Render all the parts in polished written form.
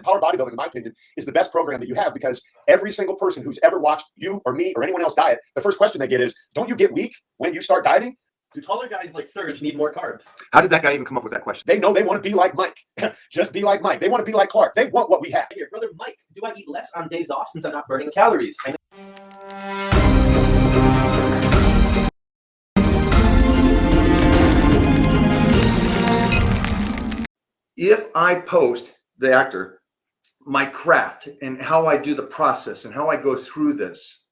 Power bodybuilding, in my opinion, is the best program that you have because every single person who's ever watched you or me or anyone else diet, the first question they get is, don't you get weak when you start dieting? Do taller guys like Serge need more carbs? How did that guy even come up with that question? They know they want to be like Mike. Just be like Mike. They want to be like Clark. They want what we have. Here, brother Mike, do I eat less on days off since I'm not burning calories? If I post, the actor, my craft and how I do the process and how I go through this,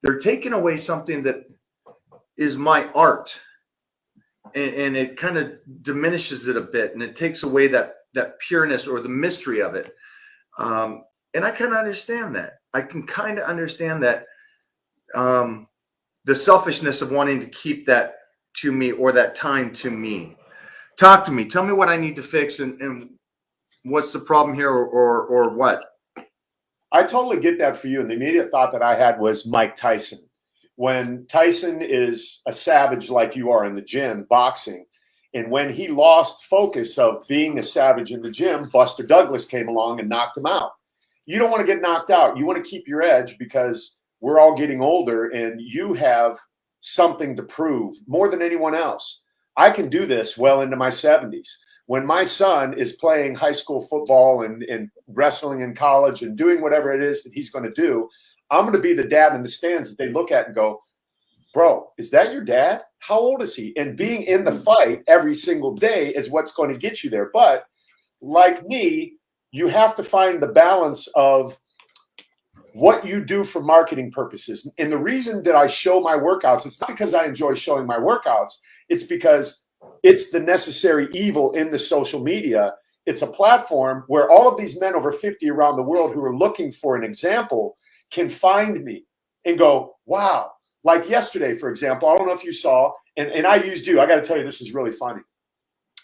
they're taking away something that is my art, and it kind of diminishes it a bit, and it takes away that pureness or the mystery of it. And I kind of understand that. I can kind of understand that, the selfishness of wanting to keep that to me or that time to me. Talk to me. Tell me what I need to fix and what's the problem here or what. I totally get that for you. And the immediate thought that I had was Mike Tyson. When Tyson is a savage like you are in the gym, boxing, and when he lost focus of being a savage in the gym, Buster Douglas came along and knocked him out. You don't want to get knocked out. You want to keep your edge because we're all getting older and you have something to prove more than anyone else. I can do this well into my 70s. When my son is playing high school football and wrestling in college and doing whatever it is that he's going to do, I'm going to be the dad in the stands that they look at and go, bro, is that your dad? How old is he? And being in the fight every single day is what's going to get you there. But like me, you have to find the balance of what you do for marketing purposes. And the reason that I show my workouts, it's not because I enjoy showing my workouts. It's because it's the necessary evil in the social media. It's a platform where all of these men over 50 around the world who are looking for an example can find me and go, wow. Like yesterday, for example, I don't know if you saw, and I used you. I got to tell you, this is really funny.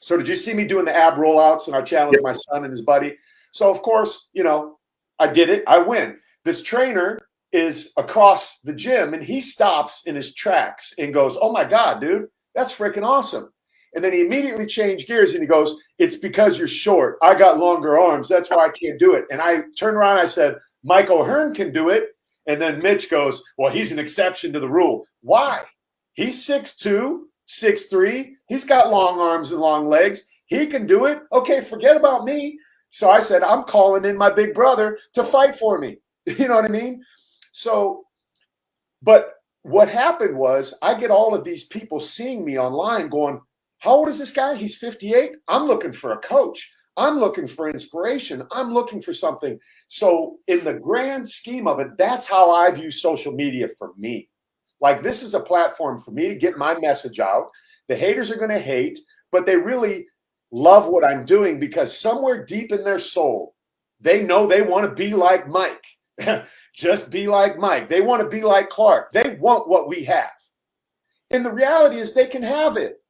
So did you see me doing the ab rollouts and I challenged my son and his buddy? So of course, you know, I did it. I win. This trainer is across the gym and he stops in his tracks and goes, oh my God, dude, that's freaking awesome. And then he immediately changed gears and he goes, it's because you're short. I got longer arms. That's why I can't do it. And I turned around and I said, Mike OHearn can do it. And then Mitch goes, well, he's an exception to the rule. Why? He's 6'2", 6'3". He's got long arms and long legs. He can do it. Okay, forget about me. So I said, I'm calling in my big brother to fight for me. You know what I mean? So, but what happened was I get all of these people seeing me online going, how old is this guy? He's 58. I'm looking for a coach. I'm looking for inspiration. I'm looking for something. So in the grand scheme of it, that's how I view social media for me. Like, this is a platform for me to get my message out. The haters are going to hate, but they really love what I'm doing because somewhere deep in their soul, they know they want to be like Mike. Just be like Mike. They want to be like Clark. They want what we have. And the reality is they can have it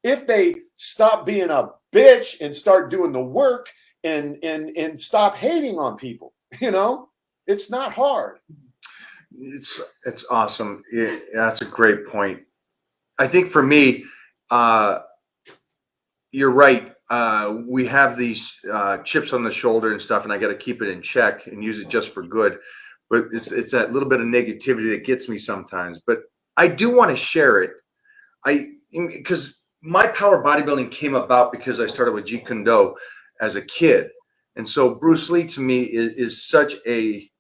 if they stop being a bitch and start doing the work and stop hating on people. You know, it's not hard. It's awesome. That's a great point. I think for me, you're right. We have these chips on the shoulder and stuff, and I got to keep it in check and use it just for good. But it's that little bit of negativity that gets me sometimes. But I do want to share it. Because my power bodybuilding came about because I started with Jeet Kune Do as a kid. And so Bruce Lee to me is such a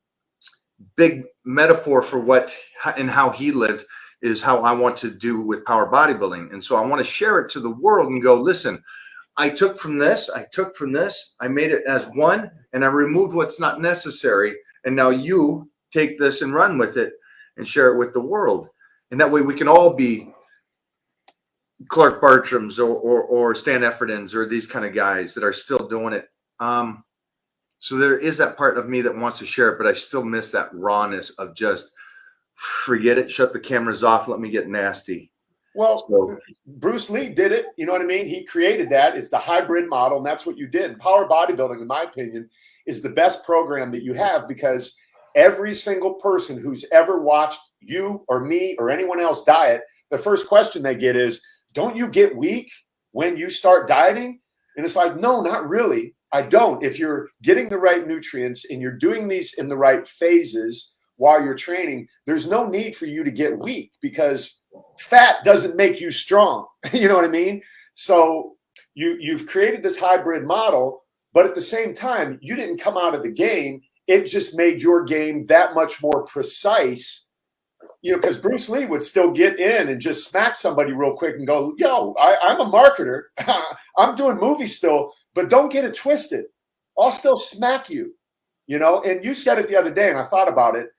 big metaphor for what and how he lived is how I want to do with power bodybuilding. And so I want to share it to the world and go, listen, I took from this, I made it as one, and I removed what's not necessary. And now you take this and run with it and share it with the world. And that way we can all be Clark Bartrams or Stan Efferdens or these kind of guys that are still doing it. So there is that part of me that wants to share it, but I still miss that rawness of just forget it, shut the cameras off, let me get nasty. Well, so Bruce Lee did it. You know what I mean? He created that. It's the hybrid model, and that's what you did. Power bodybuilding, in my opinion, is the best program that you have because every single person who's ever watched you or me or anyone else diet, the first question they get is, don't you get weak when you start dieting? And it's like, no, not really. I don't. If you're getting the right nutrients and you're doing these in the right phases while you're training, there's no need for you to get weak, because fat doesn't make you strong. You know what I mean? So you've created this hybrid model, but at the same time, you didn't come out of the game. It just made your game that much more precise. You know, because Bruce Lee would still get in and just smack somebody real quick and go, yo, I'm a marketer. I'm doing movies still, but don't get it twisted. I'll still smack you, you know? And you said it the other day, and I thought about it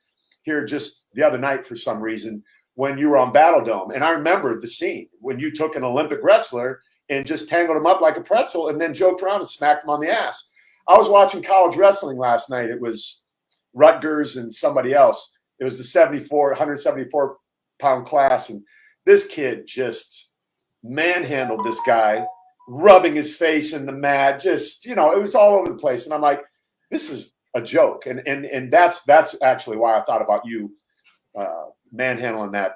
here just the other night for some reason when you were on Battle Dome. And I remember the scene when you took an Olympic wrestler and just tangled him up like a pretzel and then joked around and smacked him on the ass. I was watching college wrestling last night. It was Rutgers and somebody else. It was the 174-pound class, and this kid just manhandled this guy, rubbing his face in the mat. Just, you know, it was all over the place. And I'm like, this is a joke. And that's actually why I thought about you manhandling that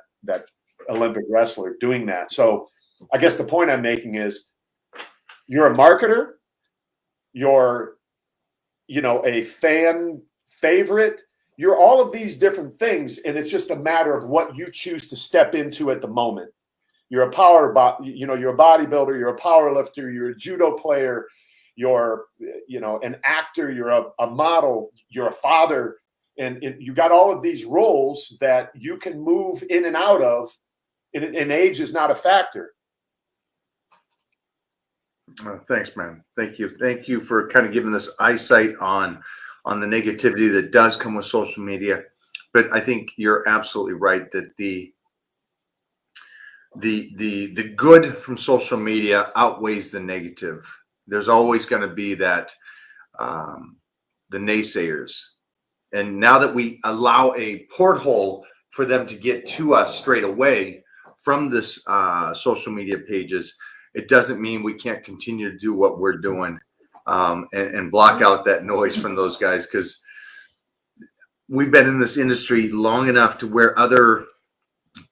Olympic wrestler, doing that. So I guess the point I'm making is you're a marketer, you're, you know, a fan favorite. You're all of these different things, and it's just a matter of what you choose to step into at the moment. You're a you're a bodybuilder, you're a power lifter, you're a judo player, you're, you know, an actor, you're a model, you're a father, and you got all of these roles that you can move in and out of, and age is not a factor. Thanks, man. Thank you. Thank you for kind of giving us eyesight on the negativity that does come with social media. But I think you're absolutely right that the good from social media outweighs the negative. There's always going to be that the naysayers. And now that we allow a porthole for them to get to us straight away from this social media pages, it doesn't mean we can't continue to do what we're doing. And block out that noise from those guys, because we've been in this industry long enough to where other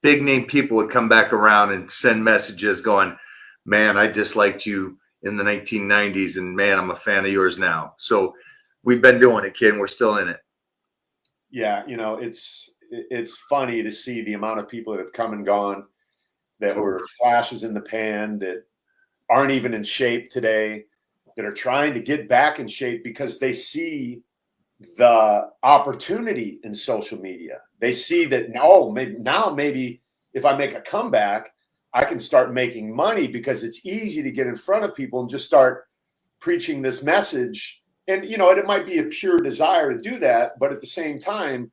big name people would come back around and send messages going, man, I disliked you in the 1990s, and man, I'm a fan of yours now. So we've been doing it, kid, and we're still in it. Yeah, you know, it's funny to see the amount of people that have come and gone, that were flashes in the pan, that aren't even in shape today, that are trying to get back in shape because they see the opportunity in social media. They see that maybe if I make a comeback, I can start making money, because it's easy to get in front of people and just start preaching this message. And, you know, it might be a pure desire to do that, but at the same time,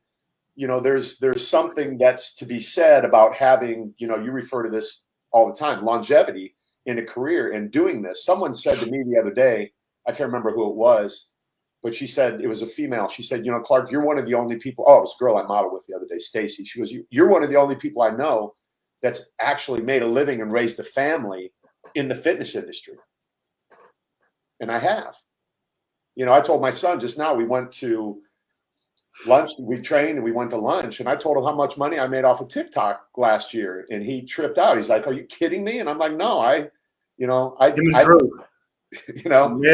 you know, there's something that's to be said about having, you know, you refer to this all the time, longevity in a career and doing this. Someone said to me the other day, I can't remember who it was, but she said, it was a female. She said, you know, Clark, you're one of the only people. Oh, it was a girl I modeled with the other day, Stacy. She goes, you're one of the only people I know that's actually made a living and raised a family in the fitness industry. And I have. You know, I told my son just now, we went to lunch, we trained and we went to lunch, and I told him how much money I made off of TikTok last year, and he tripped out. He's like, are you kidding me? And I'm like, no, you know, yeah,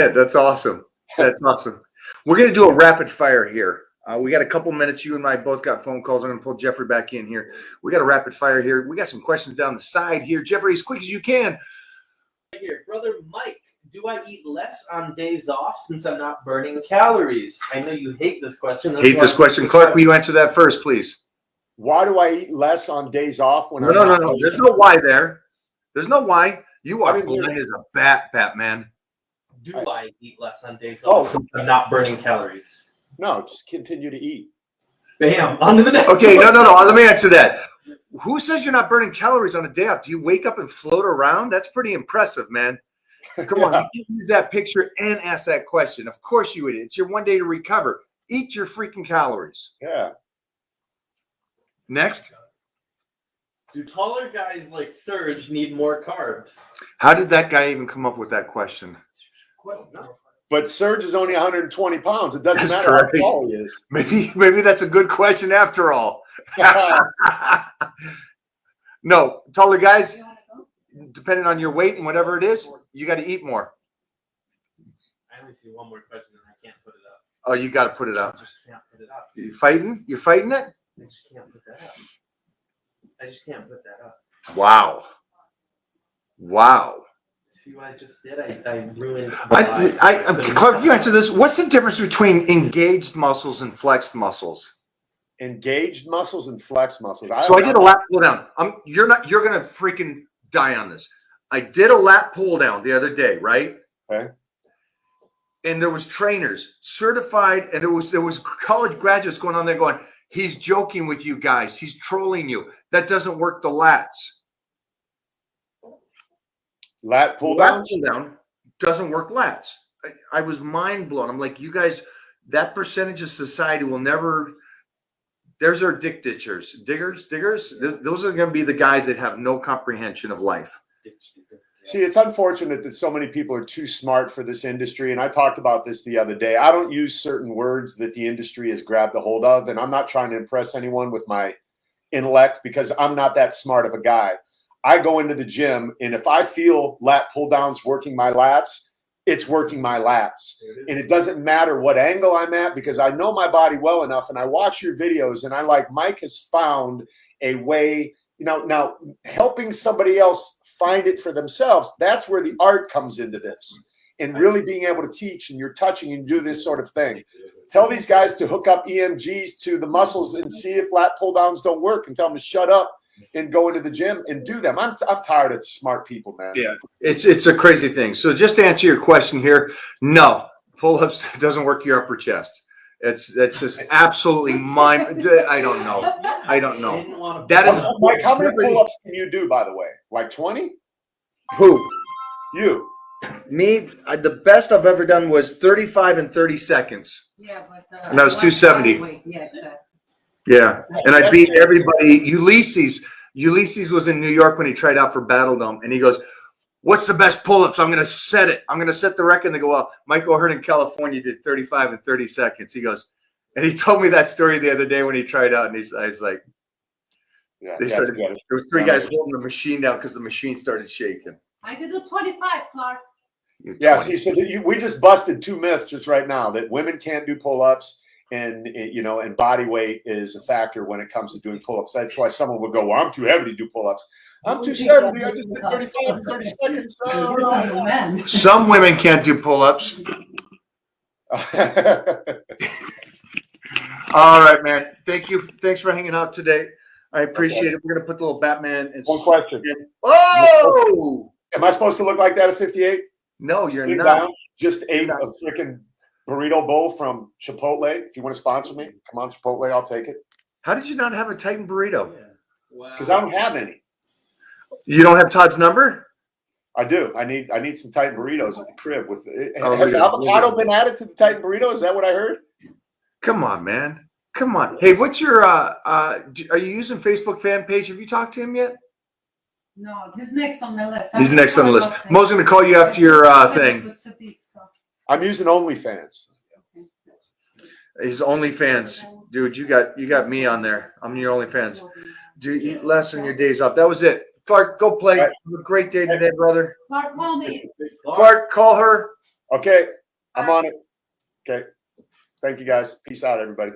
that's awesome. That's awesome. We're going to do a rapid fire here. We got a couple minutes. You and I both got phone calls. I'm going to pull Jeffrey back in here. We got a rapid fire here. We got some questions down the side here. Jeffrey, as quick as you can. Here, brother Mike, do I eat less on days off since I'm not burning calories? I know you hate this question. Clark, will you answer that first, please? Why do I eat less on days off when No. There's no why there. There's no why. You are blind as a bat, Batman. Do I eat less on days off since I'm not burning calories? No, just continue to eat. Bam, on to the next Okay, one. no. Let me answer that. Who says you're not burning calories on a day off? Do you wake up and float around? That's pretty impressive, man. Come on, you can use that picture and ask that question. Of course you would. It's your one day to recover. Eat your freaking calories. Yeah. Next. Do taller guys like Serge need more carbs? How did that guy even come up with that question? But Serge is only 120 pounds. It doesn't matter how tall he is. Maybe that's a good question after all. No, taller guys, depending on your weight and whatever it is, you got to eat more. me see one more question and I can't put it up. Oh, you got to put it I up. just can't put it up. You fighting? You're fighting it? I just can't put that up. I just can't put that up. Wow. Wow. See what I just did? I ruined the live. Clark, you answer this. What's the difference between engaged muscles and flexed muscles? Engaged muscles and flex muscles. So I did a lat pull down. You're gonna freaking die on this. I did a lat pull down the other day, right? Okay. And there was trainers, certified, and there was college graduates going on there going, he's joking with you guys. He's trolling you. That doesn't work the lats. Lat pull Lat pull down doesn't work lats. I was mind blown. I'm like, you guys, that percentage of society will never. There's our diggers. Those are going to be the guys that have no comprehension of life. See, it's unfortunate that so many people are too smart for this industry. And I talked about this the other day. I don't use certain words that the industry has grabbed a hold of. And I'm not trying to impress anyone with my intellect because I'm not that smart of a guy. I go into the gym, and if I feel lat pull downs working my lats, it's working my lats. And it doesn't matter what angle I'm at because I know my body well enough. And I watch your videos, and Mike has found a way, now helping somebody else find it for themselves. That's where the art comes into this, and really being able to teach, and you're touching and do this sort of thing. Tell these guys to hook up EMGs to the muscles and see if lat pull downs don't work, and tell them to shut up and go into the gym and do them. I'm tired of smart people, man. Yeah, it's a crazy thing. So just to answer your question here, no, pull-ups doesn't work your upper chest. It's just absolutely I don't know. That is Mike, how many pull-ups can you do, by the way? Like 20? Who? You. Me, the best I've ever done was 35 and 30 seconds. Yeah, but and that was 270. Yes. Yeah, and I beat everybody. Ulysses was in New York when he tried out for Battle Dome, and he goes, "What's the best pull-ups? I'm going to set it. I'm going to set the record." And they go, "Well, Mike OHearn in California did 35 and 30 seconds." He goes, and he told me that story the other day when he tried out, and I was like, yeah, there was three guys holding the machine down because the machine started shaking. I could do 25, Clark. Yeah, see, so we just busted two myths just right now, that women can't do pull-ups. And body weight is a factor when it comes to doing pull-ups. That's why someone would go, "Well, I'm too heavy to do pull-ups." I'm 270. I just did 35 and 30 seconds. Some women can't do pull-ups. All right, man. Thank you. Thanks for hanging out today. I appreciate it. We're gonna put the little Batman. One question. Oh, am I supposed to look like that at 58? No, you're Sit not. down, just ate a freaking burrito bowl from Chipotle. If you want to sponsor me, come on, Chipotle, I'll take it. How did you not have a Titan burrito? Because I don't have any. You don't have Todd's number? I do. I need some Titan burritos at the crib. Oh, has yeah. avocado been added to the Titan burrito? Is that what I heard? Come on, man. Come on. Hey, what's your are you using Facebook fan page? Have you talked to him yet? No, he's next on my list. He's next on the list. Mo's gonna call you after your thing. I'm using OnlyFans. He's OnlyFans. Dude, you got me on there. I'm your OnlyFans. Do eat less on your days off. That was it. Clark, go play. Have a great day today, brother. Clark, call me. Clark, call her. Okay, I'm on it. Okay. Thank you, guys. Peace out, everybody.